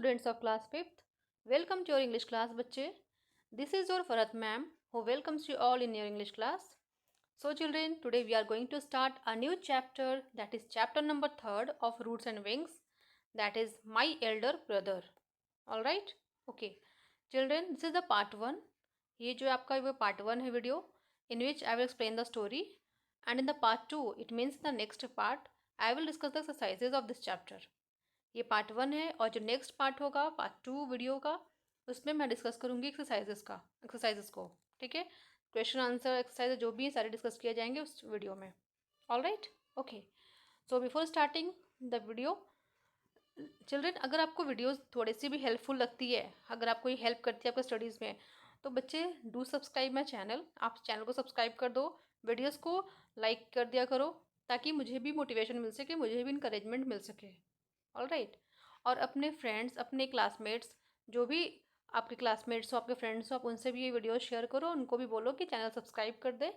students of class 5th. Welcome to your English class बच्चे. This is your Farat ma'am who welcomes you all in your English class. So children, today we are going to start a new chapter, that is chapter number 3rd of Roots and Wings, that is My Elder Brother. Alright? Okay. Children, this is the part 1. ये जो आपका वो part 1 है video, in which I will explain the story, and in the part 2, it means the next part, I will discuss the exercises of this chapter. ये part 1 है और जो next part होगा पार्ट 2 वीडियो का, उसमें मैं discuss करूँगी exercises को. ठीक है, क्वेश्चन आंसर एक्सरसाइज जो भी सारे डिस्कस किए जाएंगे उस वीडियो में. Alright, okay. So before starting the video, children, अगर आपको वीडियोस थोड़ी सी भी हेल्पफुल लगती है, अगर आपको ये हेल्प करती है आपको स्टडीज़ में, तो बच्चे डू सब्सक्राइब माई चैनल. आप चैनल को सब्सक्राइब कर दो, वीडियोस को लाइक कर दिया करो, ताकि मुझे भी मोटिवेशन मिल सके, मुझे भी इंकरेजमेंट मिल सके. ऑलराइट. और अपने फ्रेंड्स, अपने क्लासमेट्स, जो भी आपके क्लासमेट्स हो, आपके फ्रेंड्स हो, आप उनसे भी ये वीडियो शेयर करो, उनको भी बोलो कि चैनल सब्सक्राइब कर दे,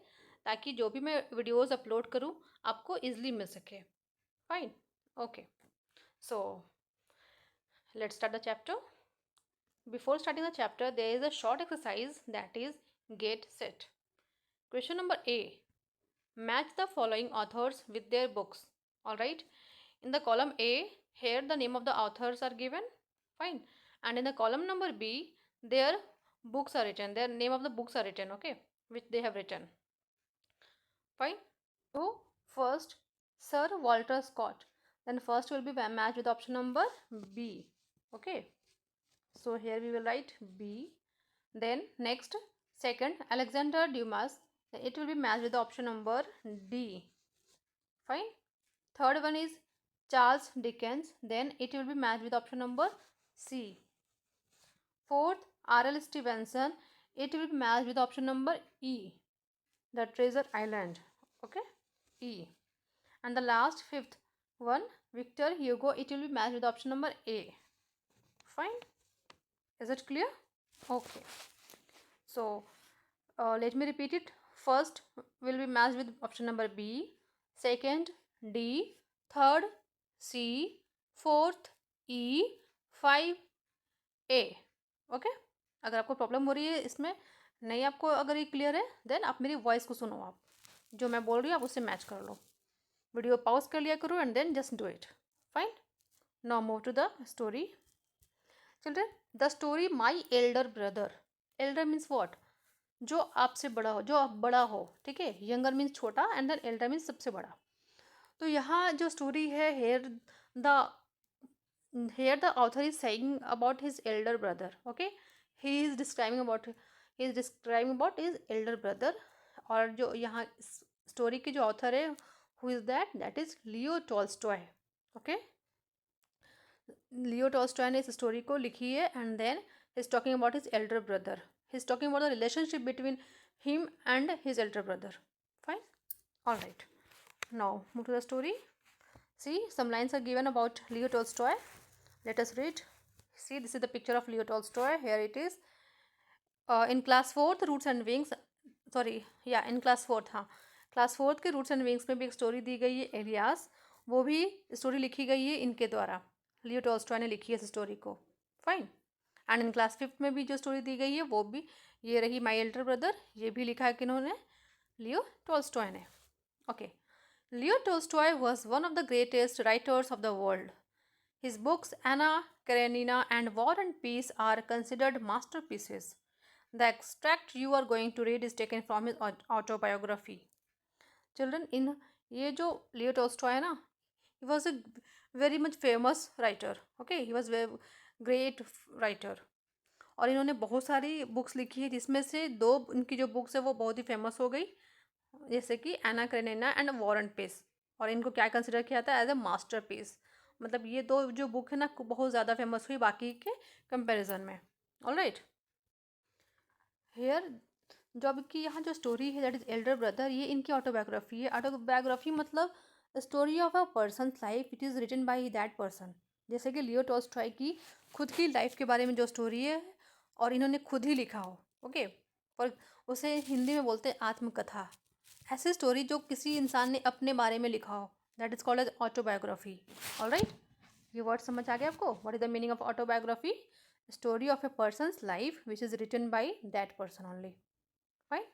ताकि जो भी मैं वीडियोस अपलोड करूँ आपको ईजिली मिल सके. Fine, okay. So let's start the chapter. Before starting the chapter, there is a short exercise, that is get set. Question number A. Match the following authors with their books. Alright. In the column A, here the name of the authors are given. Fine. And in the column number B, their books are written. Their name of the books are written. Okay. Which they have written. Fine. So, first, Sir Walter Scott. Then first will be matched with option number B. Okay. So here we will write B. Then next, second, Alexander Dumas. Then it will be matched with the option number D. Fine. Third one is Charles Dickens. Then it will be matched with option number C. Fourth, R.L. Stevenson. It will be matched with option number E. The Treasure Island. Okay. E. And the last, fifth one, Victor Hugo. It will be matched with option number A. Fine. Is it clear? Okay. So let me repeat it. First will be matched with option number B. Second D. Third C. Fourth E. 5 A. Okay. अगर आपको problem हो रही है इसमें, नहीं आपको अगर ये क्लियर है, देन आप मेरी वॉइस को सुनो, आप जो मैं बोल रही हूँ आप उससे मैच कर लो. वीडियो पॉज कर लिया करो and then just do it. Fine. Now move to the story. Children, the story my elder brother. Elder means what? जो आपसे बड़ा हो, जो आप बड़ा हो. ठीक है. यंगर मीन्स छोटा एंड देन एल्डर मीन्स सबसे बड़ा. तो यहाँ जो स्टोरी है, here the author is saying about his elder brother. Okay. he is describing about his elder brother. और जो यहाँ स्टोरी के जो ऑथर है, who is that is Leo Tolstoy. okay. Leo Tolstoy ने इस स्टोरी को लिखी है and then he is talking about his elder brother. He is talking about the relationship between him and his elder brother. Fine. Alright. Now move to the story. See, some lines are given about Leo Tolstoy. Let us read. See, this is the picture of Leo Tolstoy. Here it is. In class 4th, Roots and Wings. In class 4th. हाँ, class 4th के roots and wings में भी एक story दी गई है, alias. वो भी story लिखी गई है इनके द्वारा. लियो टॉल्स्टॉय ने लिखी है इस स्टोरी को. Fine. And in class 5th में भी जो स्टोरी दी गई है वो भी ये रही, माई एल्डर ब्रदर. ये भी लिखा है किन्होंने? लियो टॉल्स्टॉय ने. Okay. Leo Tolstoy was one of the greatest writers of the world. His books Anna Karenina and War and Peace are considered masterpieces. The extract you are going to read is taken from his autobiography. Children, in ये जो Leo Tolstoy है ना, he was a very much famous writer. Okay, he was a great writer. और इन्होंने बहुत सारी books लिखी है, जिसमें से 2 इनकी जो बुक्स है वो बहुत ही फेमस हो गई, जैसे कि Anna Karenina and War and Peace. और इनको क्या कंसिडर किया था? As a masterpiece. मतलब ये 2 जो बुक है ना बहुत ज़्यादा फेमस हुई बाकी के कंपैरिजन में. ऑलराइट. हेयर जो अब की यहाँ जो स्टोरी है, दैट इज एल्डर ब्रदर, ये इनकी ऑटोबायोग्राफी है. ऑटोबायोग्राफी मतलब story of a person life. It is written by that person. जैसे कि लियो टॉल्स्टॉय की खुद की लाइफ के बारे में जो स्टोरी है और इन्होंने खुद ही लिखा हो. ओके. और उसे हिंदी में बोलते हैं आत्मकथा. ऐसी स्टोरी जो किसी इंसान ने अपने बारे में लिखा हो, that is called as autobiography. Alright. ये वर्ड समझ आ गया आपको? What is the meaning of autobiography? Story of a person's life which is written by that person only. Fine.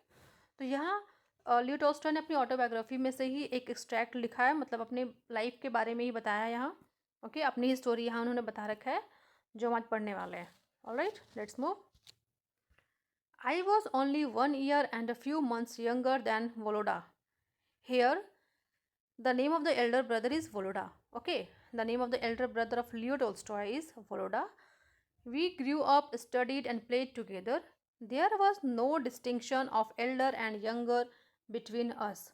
तो यहाँ लियो टॉल्स्टॉय ने अपनी ऑटोबायोग्राफी में से ही एक एक्सट्रैक्ट लिखा है, मतलब अपने लाइफ के बारे में ही बताया है यहाँ। ओके, अपनी ही स्टोरी यहाँ उन्होंने बता रखा है जो हम आज पढ़ने वाले हैं। Alright, let's move. I was only 1 year and a few months younger than Voloda. Here, the name of the elder brother is Voloda. Okay, the name of the elder brother of Leo Tolstoy is Voloda. We grew up, studied, and played together. There was no distinction of elder and younger between us.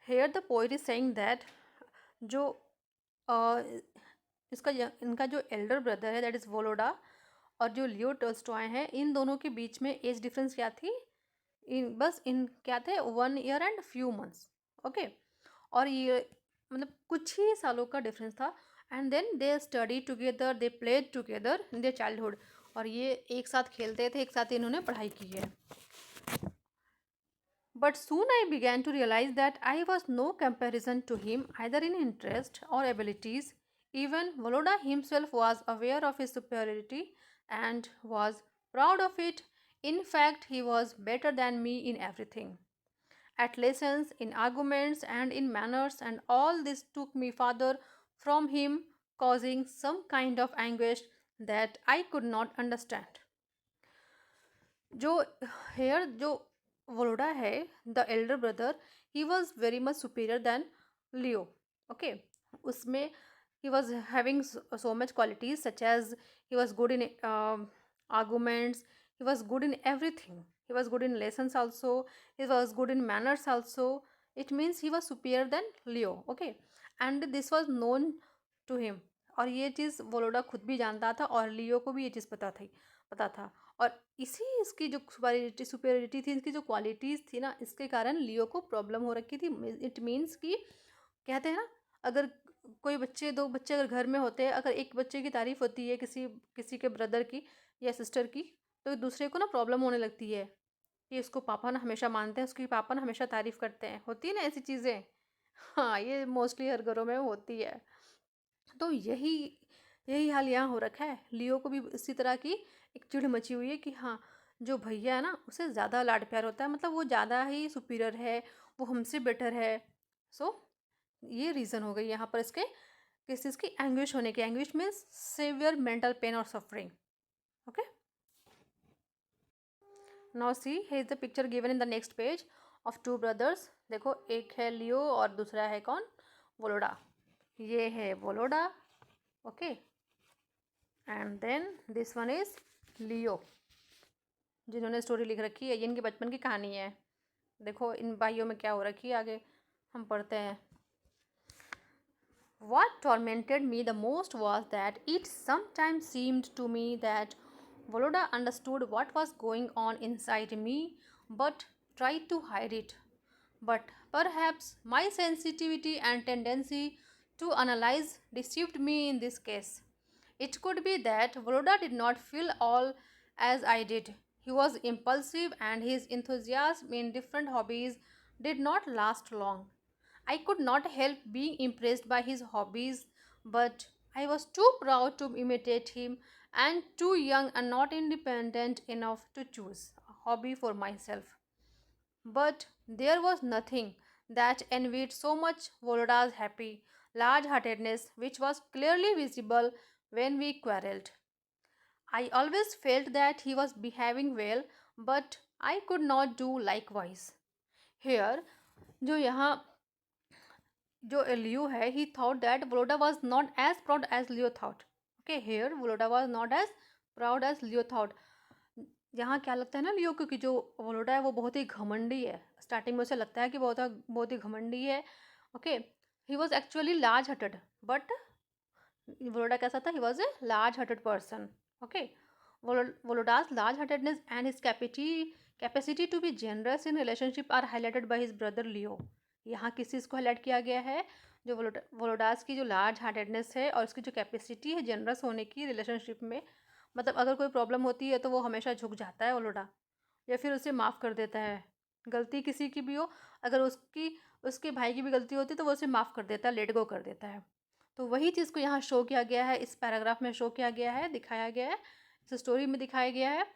Here, the poet is saying that जो इनका जो Elder brother है that is वोलोडा, और जो लियो Tolstoy है, इन दोनों के बीच में एज डिफरेंस क्या थी? इन क्या थे? 1 year and few months. Okay, और ये मतलब कुछ ही सालों का डिफरेंस था। And then they study together, they played together in their childhood, और ये एक साथ खेलते थे, एक साथ इन्होंने पढ़ाई की है। But soon I began to realize that I was no comparison to him either in interest or abilities. Even Voloda himself was aware of his superiority and was proud of it. In fact, he was better than me in everything. At lessons, in arguments, and in manners, and all this took me farther from him, causing some kind of anguish that I could not understand. जो here जो Volodya है, the elder brother, he was very much superior than Leo. Okay, उसमें he was having so much qualities such as he was good in arguments, he was good in everything, he was good in lessons also, he was good in manners also. It means he was superior than Leo. Okay, and this was known to him, और ये चीज़ वोलोडा खुद भी जानता था और लियो को भी ये चीज़ पता था। और इसी इसकी जो सुपेरिटी थी, इसकी जो क्वालिटीज़ थी ना, इसके कारण लियो को प्रॉब्लम हो रखी थी। इट मीन्स कि कहते हैं ना, अगर कोई दो बच्चे अगर घर में होते हैं, अगर एक बच्चे की तारीफ़ होती है किसी के ब्रदर की या सिस्टर की, तो दूसरे को ना प्रॉब्लम होने लगती है कि इसको पापा ना हमेशा मानते हैं, उसकी पापा ना हमेशा तारीफ़ करते हैं, होती है ना ऐसी चीज़ें। हाँ, ये मोस्टली हर घरों में होती है। तो यही हाल यहाँ हो रखा है। लियो को भी इसी तरह की एक चिढ़ मची हुई है कि हाँ, जो भैया है ना उससे ज़्यादा लाड प्यार होता है, मतलब वो ज़्यादा ही सुपीरियर है, वो हमसे बेटर है। सो ये रीज़न हो गई यहाँ पर इसके किस चीज़ की? एंग्विश होने की। Anguish means severe mental pain और suffering. Okay, now see here is the picture given in the next page of two brothers. देखो, एक है लियो और दूसरा है कौन? वोलोडा। ये है Volodya. Okay, and then this one is Leo, जिन्होंने स्टोरी लिख रखी है। ये इनके बचपन की कहानी है। देखो इन भाइयों में क्या हो रखी है, आगे हम पढ़ते हैं। What tormented me the most was that it sometimes seemed to me that Voloda understood what was going on inside me but tried to hide it. But perhaps my sensitivity and tendency to analyze deceived me in this case. It could be that Voloda did not feel all as I did. He was impulsive and his enthusiasm in different hobbies did not last long. I could not help being impressed by his hobbies, but I was too proud to imitate him and too young and not independent enough to choose a hobby for myself. But there was nothing that envied so much Voloda's happy large heartedness, which was clearly visible when we quarreled. I always felt that he was behaving well, but I could not do likewise. Here, जो यहाँ जो Leo है, he thought that Volodya was not as proud as Leo thought. Okay, here Volodya was not as proud as Leo thought. यहाँ क्या लगता है ना लियो को कि जो वोलोडा है वो बहुत ही घमंडी है। स्टार्टिंग में उसे लगता है कि बहुत ही घमंडी है। Okay, he was actually large hearted, but Volodya कैसा था? He was a large hearted person. Okay, Volodya's large heartedness and his capacity to be generous in relationship are highlighted by his brother Leo. यहाँ किस चीज़ को highlight किया गया है? जो वोलोडास की जो लार्ज हार्टेडनेस है और उसकी जो कैपेसिटी है जनरस होने की रिलेशनशिप में। मतलब अगर कोई प्रॉब्लम होती है तो वो हमेशा झुक जाता है वोलोडा, या फिर उसे माफ़ कर देता है। गलती किसी की भी हो, अगर उसके भाई की भी गलती होती है तो वो उसे माफ़ कर देता है, लेट गो कर देता है। तो वही चीज़ को यहाँ शो किया गया है, इस पैराग्राफ में शो किया गया है, दिखाया गया है, इस स्टोरी में दिखाया गया है.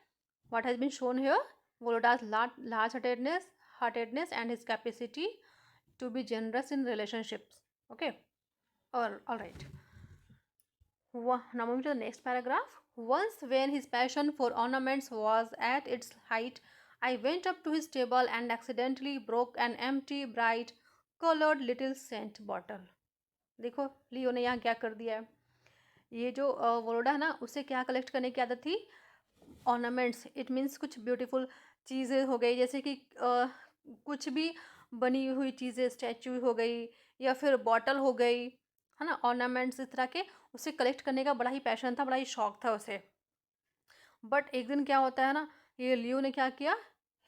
What has been shown here? Voloda's large-heartedness and his capacity to be generous in relationships. Okay, or all right. Now moving to the next paragraph. Once, when his passion for ornaments was at its height, I went up to his table and accidentally broke an empty, bright, colored little scent bottle. देखो लियो ने यहाँ क्या कर दिया है. ये जो Volodya है ना, उसे क्या कलेक्ट करने की आदत थी? ऑर्नामेंट्स. इट मीन्स कुछ ब्यूटीफुल चीज़ें हो गई, जैसे कि कुछ भी बनी हुई चीज़ें, स्टैचू हो गई या फिर बॉटल हो गई, है ना, ऑर्नामेंट्स इस तरह के. उसे कलेक्ट करने का बड़ा ही पैशन था, बड़ा ही शौक था उसे. बट एक दिन क्या होता है ना, ये लियो ने क्या किया,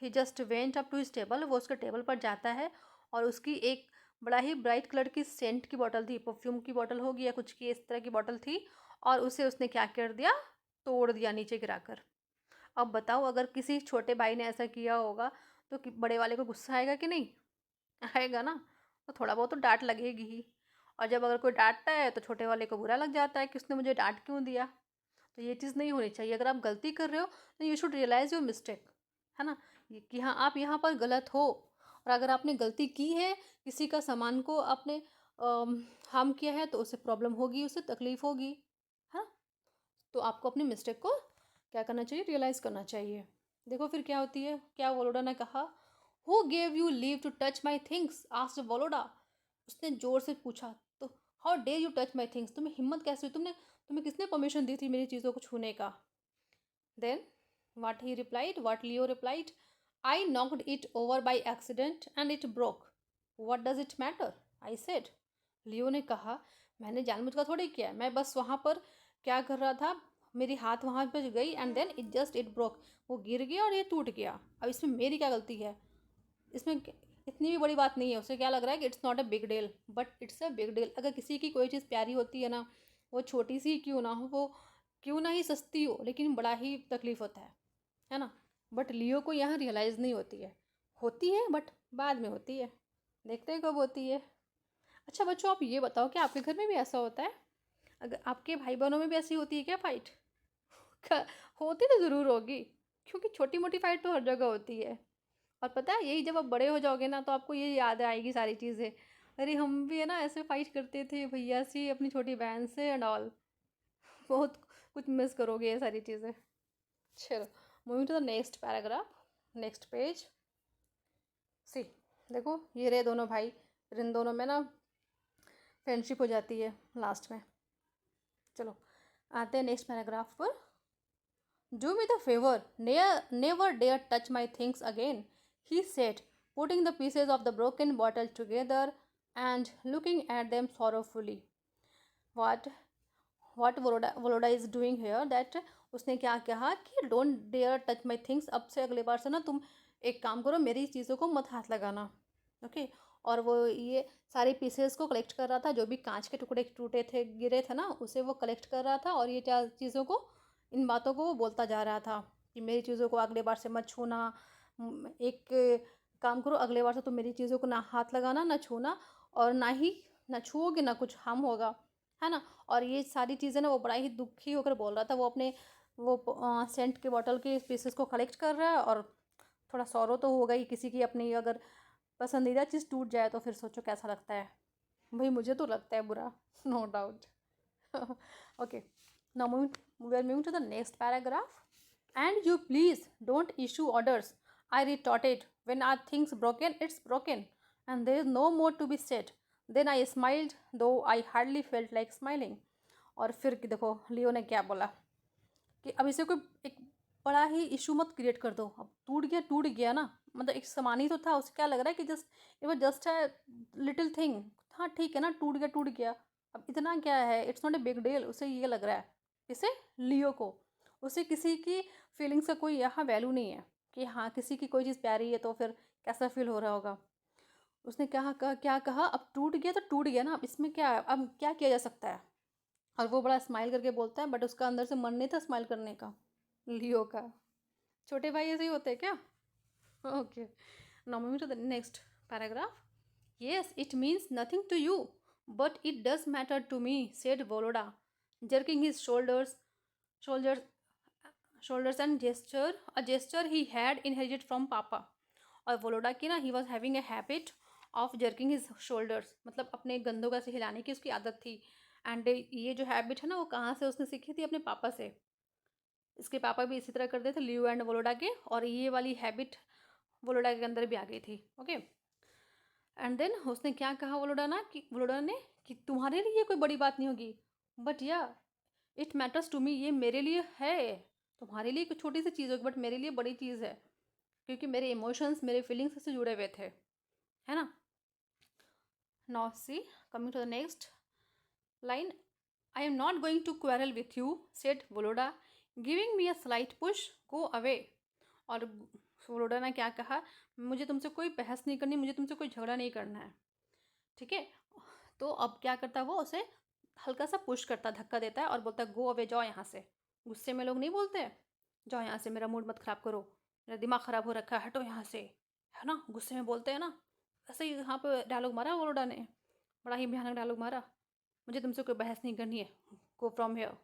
he just went up to his table. वो उसके टेबल पर जाता है और उसकी एक बड़ा ही ब्राइट कलर की सेंट की बॉटल थी, परफ्यूम की बॉटल होगी या कुछ की इस तरह की बॉटल थी, और उसे उसने क्या कर दिया, तोड़ दिया नीचे गिराकर. अब बताओ, अगर किसी छोटे भाई ने ऐसा किया होगा तो बड़े वाले को गुस्सा आएगा कि नहीं? आएगा ना. तो थोड़ा बहुत तो डांट लगेगी ही. और जब अगर कोई डांटता है तो छोटे वाले को बुरा लग जाता है कि उसने मुझे डांट क्यों दिया. तो ये चीज़ नहीं होनी चाहिए. अगर आप गलती कर रहे हो तो you should realise your mistake, है ना, कि हाँ आप यहाँ पर गलत हो. और अगर आपने गलती की है, किसी का सामान को आपने हार्म किया है, तो उससे प्रॉब्लम होगी, उससे तकलीफ होगी, है ना. तो आपको अपनी मिस्टेक को क्या करना चाहिए, रियलाइज़ करना चाहिए. देखो फिर क्या होती है, क्या वोलोडा ने कहा. Who gave you leave to touch my things, asked Volodya. उसने जोर से पूछा. तो how dare you touch my things, तुम्हें हिम्मत कैसे हुई, तुम्हें किसने परमिशन दी थी मेरी चीज़ों को छूने का. Then what Leo replied, I knocked it over by accident and it broke. What does it matter? I said. लियो ने कहा, मैंने जानबूझकर थोड़ी किया, मैं बस वहाँ पर क्या कर रहा था, मेरी हाथ वहाँ पर गई एंड देन इट ब्रोक. वो गिर गया और ये टूट गया. अब इसमें मेरी क्या गलती है, इसमें इतनी भी बड़ी बात नहीं है. उसे क्या लग रहा है कि it's not a big deal, but it's a big deal. अगर किसी की कोई चीज़ प्यारी होती है ना, वो छोटी सी क्यों ना हो, वो क्यों ना ही सस्ती हो, लेकिन बड़ा ही तकलीफ होता है ना. बट लियो को यहाँ रियलाइज़ नहीं होती है बट बाद में होती है. देखते हैं कब होती है. अच्छा बच्चों, आप ये बताओ कि आपके घर में भी ऐसा होता है? अगर आपके भाई बहनों में भी ऐसी होती है क्या फाइट? होती तो ज़रूर होगी, क्योंकि छोटी मोटी फाइट तो हर जगह होती है. और पता है, यही जब आप बड़े हो जाओगे ना, तो आपको ये याद आएगी सारी चीज़ें. अरे हम भी है ना ऐसे फाइट करते थे भैया से, अपनी छोटी बहन से एंड ऑल. बहुत कुछ मिस करोगे ये सारी चीज़ें. चलो, moving to the next paragraph, next page. See, देखो ये रहे दोनों भाई. फिर इन दोनों में ना फ्रेंडशिप हो जाती है लास्ट में. चलो आते हैं नेक्स्ट पैराग्राफ पर. Do me the favor, never dare touch my things again, he said, putting the pieces of the broken bottle together and looking at them sorrowfully. What what Voloda is doing here, that उसने क्या कहा कि don't dare touch my things. अब से अगले बार से ना तुम एक काम करो, मेरी चीज़ों को मत हाथ लगाना. ओके. और वो ये सारे पीसेस को कलेक्ट कर रहा था, जो भी कांच के टुकड़े टूटे थे, गिरे थे ना, उसे वो कलेक्ट कर रहा था. और ये चीज़ों को, इन बातों को वो बोलता जा रहा था कि मेरी चीज़ों को अगले बार से मत छूना. एक काम करो, अगले बार से तुम मेरी चीज़ों को ना हाथ लगाना, ना छूना, और ना छूओगे, ना कुछ हार्म होगा, है ना. और ये सारी चीज़ें ना वो बड़ा ही दुखी होकर बोल रहा था. वो अपने सेंट के बॉटल के पीसेस को कलेक्ट कर रहा है, और थोड़ा सॉरो तो होगा ही. किसी की अपनी अगर पसंदीदा चीज़ टूट जाए तो फिर सोचो कैसा लगता है. भाई मुझे तो लगता है बुरा, no doubt. Okay, now we are moving to the next paragraph. And you please don't issue orders, I retorted. When are things broken, it's broken, and there is no more to be said. Then I smiled, though I hardly felt like smiling. और फिर देखो लियो ने क्या बोला कि अब इसे कोई एक बड़ा ही इशू मत क्रिएट कर दो. अब टूट गया ना, मतलब एक सामान ही तो था. उसे क्या लग रहा है कि it was just a little thing. हाँ ठीक है ना, टूट गया. अब इतना क्या है, it's not a big deal. उसे ये लग रहा है, इसे लियो को, उसे किसी की फीलिंग्स का कोई यहाँ वैल्यू नहीं है कि हाँ किसी की कोई चीज़ प्यारी है तो फिर कैसा फील हो रहा होगा. उसने क्या कहा, अब टूट गया तो टूट गया ना, अब इसमें क्या है, अब क्या किया जा सकता है. और वो बड़ा स्माइल करके बोलता है, बट उसका अंदर से मन नहीं था स्माइल करने का, लियो का. छोटे भाई ऐसे ही होते हैं क्या? Okay, now moving to the next paragraph. Yes, it means nothing to you. But it does matter to me, said Voloda, jerking his shoulders, shoulders and a gesture he had inherited from Papa. और Volodya की ना, he was having a habit of jerking his shoulders, मतलब अपने गंदों का से हिलाने की उसकी आदत थी. एंड ये जो हैबिट है ना, वो कहाँ से उसने सीखी थी? अपने पापा से. इसके पापा भी इसी तरह करते थे, लियो एंड वोलोडा के, और ये वाली हैबिट वोलोडा के अंदर भी आ गई थी. ओके. एंड देन उसने क्या कहा वोलोडा ने कि तुम्हारे लिए कोई बड़ी बात नहीं होगी, बट या इट मैटर्स टू मी, ये मेरे लिए है. तुम्हारे लिए कुछ छोटी सी चीज़ होगी, बट मेरे लिए बड़ी चीज़ है, क्योंकि मेरे इमोशंस, मेरे फीलिंग्स से जुड़े हुए थे, है ना. Now see, coming to the next line. I am not going to quarrel with you, said Volodya, giving me a slight push, go away. और वोलोडा ने क्या कहा? मुझे तुमसे कोई बहस नहीं करनी, मुझे तुमसे कोई झगड़ा नहीं करना है. ठीक है. तो अब क्या करता है वो? उसे हल्का सा पुश करता, धक्का देता है और बोलता है गो अवे, जाओ यहाँ से. गुस्से में लोग नहीं बोलते जाओ यहाँ से, मेरा मूड मत ख़राब करो, मेरा दिमाग ख़राब हो रखा है, हटो यहाँ से, है ना. गुस्से में बोलते हैं ना. ऐसे ही यहाँ पे डायलॉग मारा वोलोडा ने, बड़ा ही भयानक डायलॉग मारा. मुझे तुमसे कोई बहस नहीं करनी है, go from here.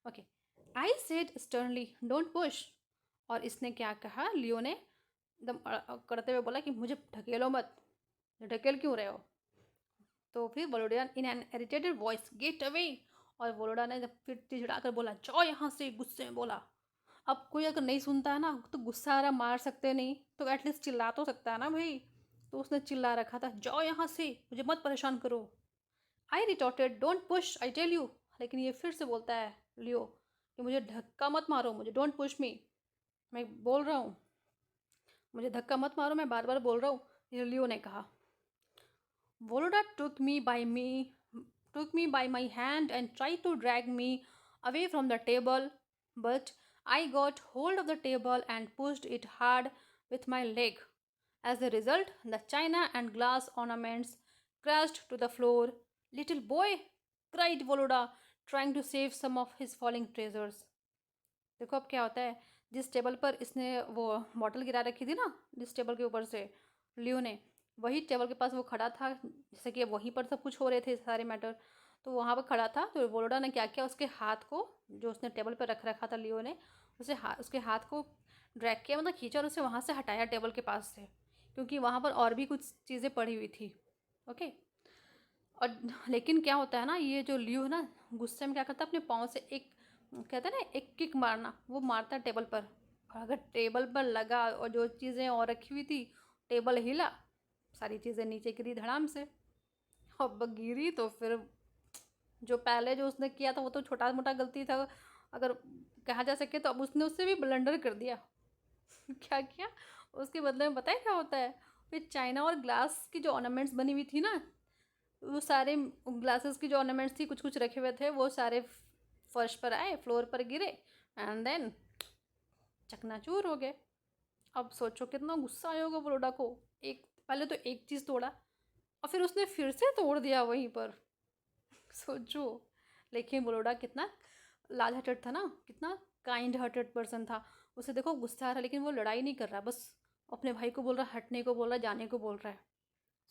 Okay. I said sternly don't push. और इसने क्या कहा? लियो ने एकदम करते हुए बोला कि मुझे ढकेलो मत. ढकेल क्यों रहे हो? तो फिर Volodya in an irritated voice, get away. और वोलोडा ने जब फिर चिढ़ा कर बोला, जाओ यहाँ से, गुस्से में बोला. अब कोई अगर नहीं सुनता है ना, तो गुस्सा आ रहा, मार सकते नहीं तो एटलीस्ट चिल्ला तो सकता है ना भाई. तो उसने चिल्ला रखा था, जाओ यहाँ से, मुझे मत परेशान करो. I retorted don't push I tell you. लेकिन ये फिर से बोलता है लियो कि मुझे धक्का मत मारो, मुझे डोंट पुश मी, मैं बोल रहा हूँ, मुझे धक्का मत मारो, मैं बार बार बोल रहा हूँ, ये लियो ने कहा. Voloda took me by my hand and tried to drag me away from the table, but I got hold of the table and pushed it hard with my leg. As a result, the china and glass ornaments crashed to the floor. Little boy, cried Voloda, trying to save some of his falling treasures. देखो अब क्या होता है. जिस table पर इसने वो bottle गिरा रखी थी ना, जिस टेबल के ऊपर से लियो ने, वही टेबल के पास वो खड़ा था, जैसे कि वहीं पर सब कुछ हो रहे थे सारे मैटर. तो वहाँ पर खड़ा था. तो वोलोडा ने क्या किया, उसके हाथ को, जो उसने टेबल पर रख रखा था लियो ने, उसके हाथ को ड्रैग किया, मतलब खींचा और उसे वहाँ से हटाया टेबल के पास से, क्योंकि वहाँ पर और भी कुछ चीज़ें पड़ी हुई थी. ओके. और लेकिन क्या होता है ना, ये जो लियो है ना, गुस्से में क्या करता है, अपने पाँव से एक, कहते हैं ना, एक किक मारना, वो मारता है टेबल पर. और अगर टेबल पर लगा और जो चीज़ें और रखी हुई थी, टेबल हिला, सारी चीज़ें नीचे गिरी धड़ाम से. अब गिरी तो फिर जो पहले जो उसने किया था वो तो छोटा मोटा गलती था, अगर कहा जा सके तो. अब उसने उससे भी ब्लंडर कर दिया. क्या किया उसके बदले में? बताए क्या होता है? फिर चाइना और ग्लास की जो ऑर्नामेंट्स बनी हुई थी ना, वो सारे ग्लासेस की जो ऑर्नामेंट्स थी, कुछ कुछ रखे हुए थे, वो सारे फर्श पर आए, फ्लोर पर गिरे, एंड देन चकनाचूर हो गए. अब सोचो कितना गुस्सा आया होगा बरोडा को. एक पहले तो एक चीज़ तोड़ा और फिर उसने फिर से तोड़ दिया वहीं पर. सोचो. लेकिन बरोडा कितना लाल हार्टेड था ना, कितना काइंड हार्टेड पर्सन था. उसे देखो गुस्सा आ रहा, लेकिन वो लड़ाई नहीं कर रहा, बस अपने भाई को बोल रहा, हटने को बोल रहा, जाने को बोल रहा है.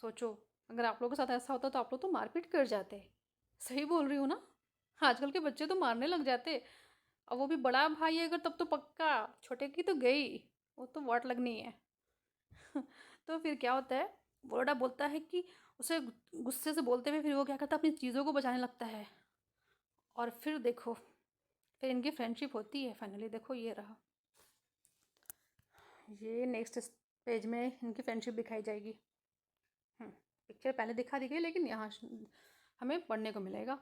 सोचो अगर आप लोगों के साथ ऐसा होता तो आप लोग तो मारपीट कर जाते. सही बोल रही हूँ ना. आजकल के बच्चे तो मारने लग जाते. और वो भी बड़ा भाई है अगर, तब तो पक्का. छोटे की तो गई, वो तो वाट लगनी है. तो फिर क्या होता है, बोलोडा बोलता है कि उसे गुस्से से बोलते हुए फिर वो क्या करता है, अपनी चीज़ों को बचाने लगता है. और फिर देखो, फिर इनकी फ्रेंडशिप होती है फाइनली. देखो ये रहा, ये नेक्स्ट पेज में इनकी फ्रेंडशिप दिखाई जाएगी. पिक्चर पहले दिखा दी गई, लेकिन यहाँ हमें पढ़ने को मिलेगा.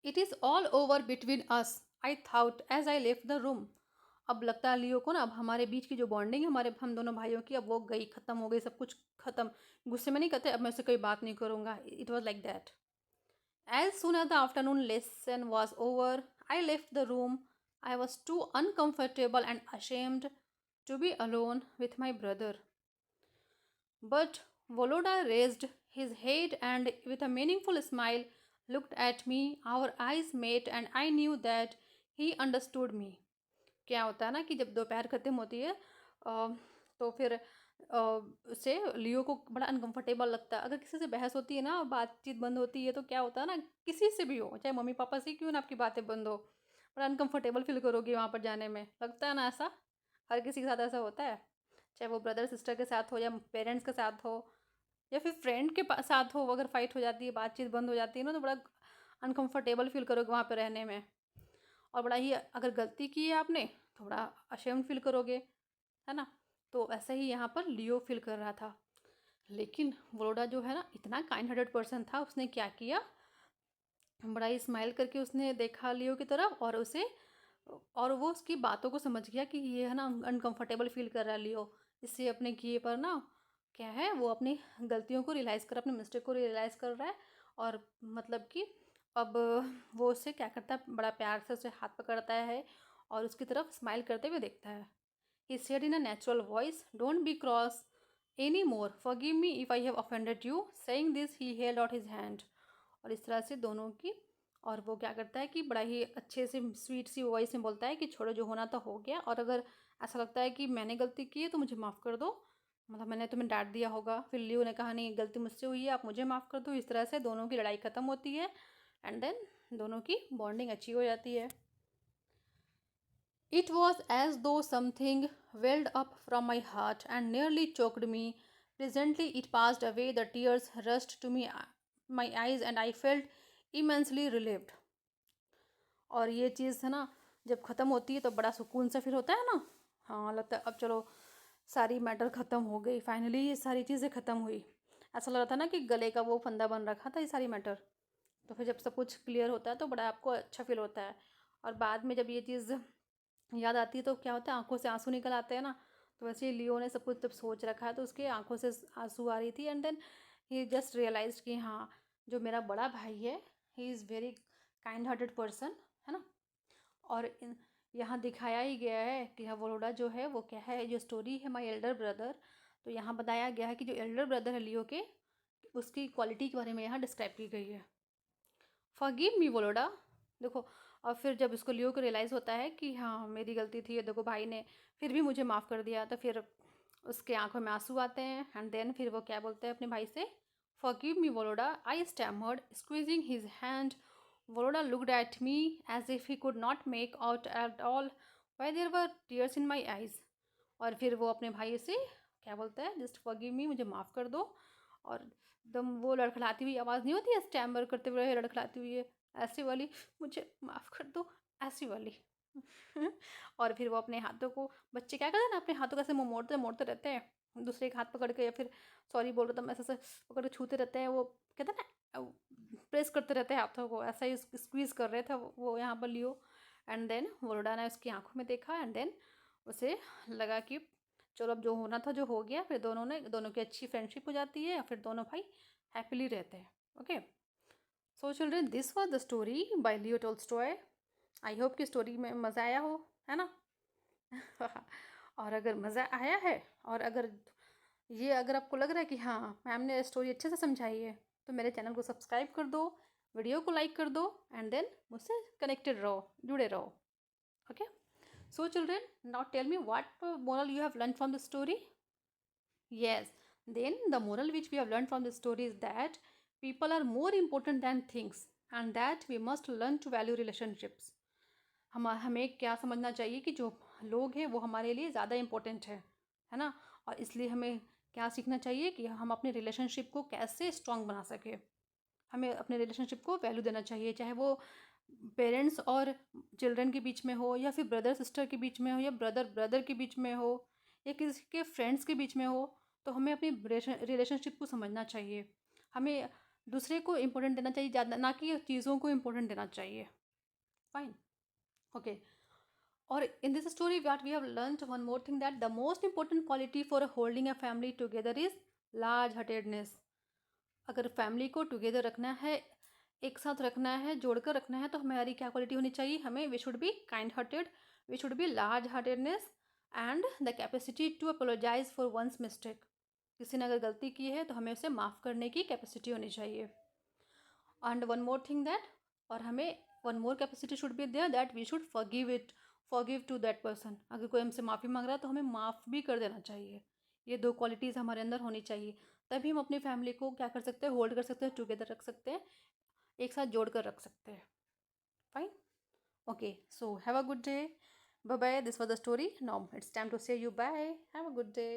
It is all over between us, I thought as I left the room. अब लगता है लियो को ना, अब हमारे बीच की जो बॉन्डिंग है, हमारे हम दोनों भाइयों की, अब वो गई, ख़त्म हो गई, सब कुछ ख़त्म. गुस्से में नहीं कहते, अब मैं उससे कोई बात नहीं करूँगा. It was like that. As soon as the afternoon lesson was over, I left the room. I was too uncomfortable and ashamed to be alone with my brother. But Voloda raised his head and, with a meaningful smile, looked at me. Our eyes met, and I knew that he understood me. क्या होता है ना कि जब दोपहर ख़त्म होती है, तो फिर से लियो को बड़ा अनकंफर्टेबल लगता है। अगर किसी से बहस होती है ना, बातचीत बंद होती है, तो क्या होता है ना, किसी से भी हो, चाहे मम्मी पापा से क्यों ना आपकी बातें बंद हो, बड़ा अनकंफर्टेबल फील करोगे वहाँ पर जाने में, लगता है ना ऐसा? हर किसी के साथ ऐसा होता है, चाहे वो ब्रदर सिस्टर के साथ हो या पेरेंट्स के साथ हो या फिर फ्रेंड के साथ हो। अगर फाइट हो जाती है, बातचीत बंद हो जाती है ना, तो बड़ा अनकंफर्टेबल फील करोगे वहाँ पे रहने में। और बड़ा ही, अगर गलती की है आपने तो बड़ा अशेम्ड फील करोगे, है ना? तो ऐसा ही यहाँ पर लियो फील कर रहा था। लेकिन वरोडा जो है ना, इतना काइंड हार्टेड पर्सन था, उसने क्या किया, बड़ा ही स्माइल करके उसने देखा लियो की तरफ और उसे, और वो उसकी बातों को समझ गया कि ये है ना अनकंफर्टेबल फील कर रहा है लियो, इससे अपने किए पर ना, क्या है, वो अपनी गलतियों को रियलाइज़ कर, अपने मिस्टेक को रियलाइज़ कर रहा है। और मतलब कि अब वो उससे क्या करता है, बड़ा प्यार से उसे हाथ पकड़ता है और उसकी तरफ स्माइल करते हुए देखता है। He said in a natural voice, don't be cross any more, forgive me if I have offended you. Saying this he held out his hand. और इस तरह से दोनों की, और वो क्या करता है कि बड़ा ही अच्छे से स्वीट सी वॉइस में बोलता है कि छोड़ो, जो होना तो हो गया, और अगर ऐसा लगता है कि मैंने गलती की है तो मुझे माफ़ कर दो, मतलब मैंने तुम्हें डांट दिया होगा। फिर लियो ने कहा नहीं, गलती मुझसे हुई है, आप मुझे माफ़ कर दो। इस तरह से दोनों की लड़ाई ख़त्म होती है एंड देन दोनों की बॉन्डिंग अच्छी हो जाती है। It was as though something welled up from my heart and nearly choked me. Presently it passed away, the tears rushed to my eyes, and I felt immensely relieved. और ये चीज़ है ना, जब ख़त्म होती है तो बड़ा सुकून सा फील होता है ना। हाँ, लगता है अब चलो सारी मैटर ख़त्म हो गई, फाइनली ये सारी चीज़ें ख़त्म हुई। ऐसा लग रहा था ना कि गले का वो फंदा बन रखा था ये सारी मैटर। तो फिर जब सब कुछ क्लियर होता है तो बड़ा आपको अच्छा फील होता है। और बाद में जब ये चीज़ याद आती है तो क्या होता है, आंखों से आंसू निकल आते हैं ना। तो वैसे ही लियो ने सब कुछ जब सोच रखा है तो उसके आंखों से आंसू आ रही थी and then he just realise कि हाँ, जो मेरा बड़ा भाई है, he is very kind hearted person, है ना। और यहाँ दिखाया ही गया है कि हाँ, वरोडा जो है वो क्या है, जो स्टोरी है माई एल्डर ब्रदर, तो यहाँ बताया गया है कि जो एल्डर ब्रदर है लियो के, उसकी क्वालिटी के बारे में यहाँ डिस्क्राइब की गई है। फॉरगिव मी वरोडा, देखो। और फिर जब इसको लियो को रियलाइज़ होता है कि हाँ, मेरी गलती थी, देखो भाई ने फिर भी मुझे माफ़ कर दिया, तो फिर उसके आंखों में आंसू आते हैं एंड देन फिर वो क्या बोलते हैं अपने भाई से, forgive me Volodya, I stammered, squeezing his hand. Volodya looked at me as if he could not make out at all why there were tears in my eyes. और फिर वो अपने भाई से क्या बोलता है, जस्ट फॉरगिव मी, मुझे माफ़ कर दो। और एकदम वो लड़खड़ाती हुई आवाज़ नहीं होती है, स्टैमर करते हुए लड़खड़ाती हुई है, ऐसी वाली, मुझे माफ़ कर दो, ऐसी वाली। और फिर वो अपने हाथों को, बच्चे क्या करते हैं ना, अपने हाथों को ऐसे मोड़ते मोड़ते रहते हैं, दूसरे का हाथ पकड़ के, या फिर सॉरी बोल रहे तो ऐसे ऐसे पकड़ के छूते रहते हैं, वो कहते हैं ना, प्रेस करते रहते हैं हाथों को, ऐसा ही स्क्वीज़ कर रहे थे वो यहाँ पर लियो। एंड देन वरोडा ने उसकी आंखों में देखा एंड देन उसे लगा कि चलो अब जो होना था जो हो गया। फिर दोनों की अच्छी फ्रेंडशिप हो जाती है, फिर दोनों भाई हैप्पीली रहते हैं। Okay, so children, this was the story by Leo Tolstoy. I hope कि स्टोरी में मज़ा आया हो, है ना। और अगर मज़ा आया है, और अगर आपको लग रहा है कि हाँ, मैम ने स्टोरी अच्छे से समझाई है, तो मेरे चैनल को सब्सक्राइब कर दो, वीडियो को लाइक कर दो एंड देन मुझसे कनेक्टेड रहो, जुड़े रहो। Okay, so children, now tell me what moral you have learned from the story. Yes, then the moral which we have learned from the story is that people are more important than things and that we must learn to value relationships. हमें क्या समझना चाहिए कि जो लोग हैं वो हमारे लिए ज़्यादा इम्पोर्टेंट है ना। और इसलिए हमें क्या सीखना चाहिए कि हम अपने रिलेशनशिप को कैसे स्ट्रॉन्ग बना सके। हमें अपने रिलेशनशिप को वैल्यू देना चाहिए, चाहे वो पेरेंट्स और चिल्ड्रन के बीच में हो, या फिर ब्रदर सिस्टर के बीच में हो, या ब्रदर ब्रदर के बीच में हो, या किसी के फ्रेंड्स के बीच में हो। तो हमें अपनी रिलेशनशिप को समझना चाहिए। हमें दूसरे को इम्पोर्टेंट देना चाहिए ज़्यादा, ना कि चीज़ों को इम्पोर्टेंट देना चाहिए। Fine, okay. और in this story what we have learned one more thing, that the most important quality for holding a family together is large heartedness. अगर फैमिली को टुगेदर रखना है, एक साथ रखना है, जोड़कर रखना है, तो हमारी क्या क्वालिटी होनी चाहिए, हमें we should be kind hearted, we should be large heartedness and the capacity to apologise for one's mistake. किसी ने अगर गलती की है तो हमें उसे माफ़ करने की कैपेसिटी होनी चाहिए। And one more thing that, और हमें one more capacity should be there, that we should forgive to that person. अगर कोई हमसे माफ़ी मांग रहा है तो हमें माफ़ भी कर देना चाहिए। ये 2 क्वालिटीज़ हमारे अंदर होनी चाहिए, तभी हम अपनी फैमिली को क्या कर सकते हैं, होल्ड कर सकते हैं, टुगेदर रख सकते हैं, एक साथ जोड़ कर रख सकते हैं. Fine. Okay, so have a good day. Bye bye. This was the story. Now it's time to say you bye. Have a good day.